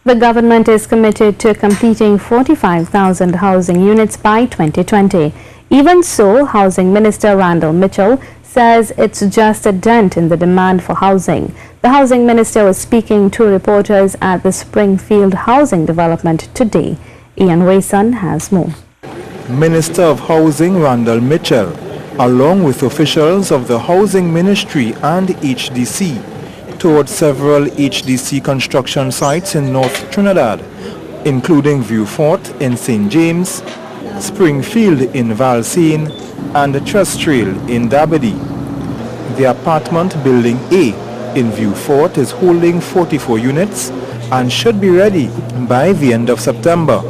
The government is committed to completing 45,000 housing units by 2020. Even so, Housing Minister Randall Mitchell says it's just a dent in the demand for housing. The Housing Minister was speaking to reporters at the Springfield Housing Development today. Ian Wayson has more. Minister of Housing Randall Mitchell, along with officials of the Housing Ministry and HDC, toured several HDC construction sites in North Trinidad, including View Fort in St. James, Springfield in Valsayn, and Trestrail in Dabadie. The apartment building A in View Fort is holding 44 units and should be ready by the end of September.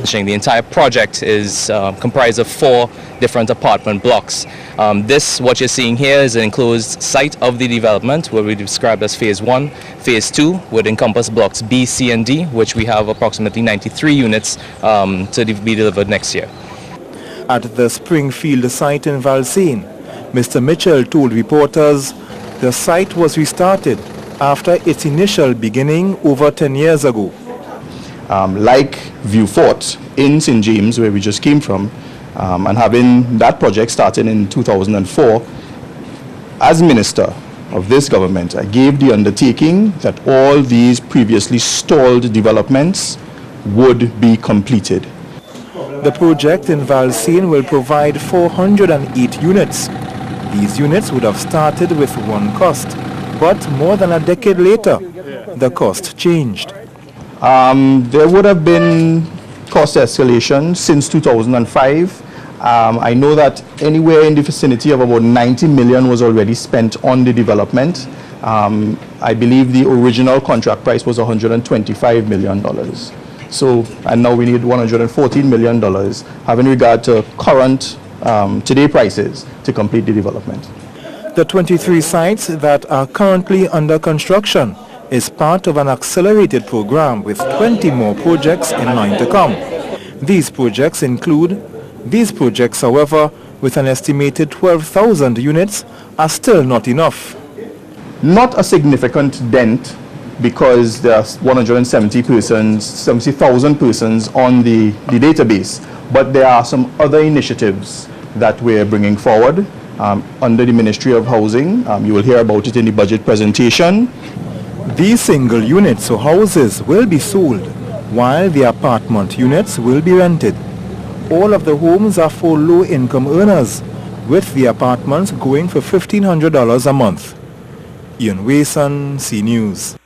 The entire project is comprised of 4 different apartment blocks. What you're seeing here is an enclosed site of the development, where we described as Phase 1. Phase 2 would encompass blocks B, C, and D, which we have approximately 93 units to be delivered next year. At the Springfield site in Valsayn, Mr. Mitchell told reporters the site was restarted after its initial beginning over 10 years ago. Like View Fort in St. James, where we just came from, and having that project started in 2004, as Minister of this government, I gave the undertaking that all these previously stalled developments would be completed. The project in Valsayn will provide 408 units. These units would have started with one cost, but more than a decade later, the cost changed. There would have been cost escalation since 2005. I know that anywhere in the vicinity of about 90 million was already spent on the development. I believe the original contract price was $125 million. And now we need $114 million, having regard to current today prices, to complete the development. The 23 sites that are currently under construction is part of an accelerated program with 20 more projects in line to come. These projects, however, with an estimated 12,000 units, are still not enough. Not a significant dent, because there are 70,000 persons on the database, but there are some other initiatives that we're bringing forward under the Ministry of Housing. You will hear about it in the budget presentation. These single units or houses will be sold, while the apartment units will be rented. All of the homes are for low-income earners, with the apartments going for $1,500 a month. Ian Wayson, C News.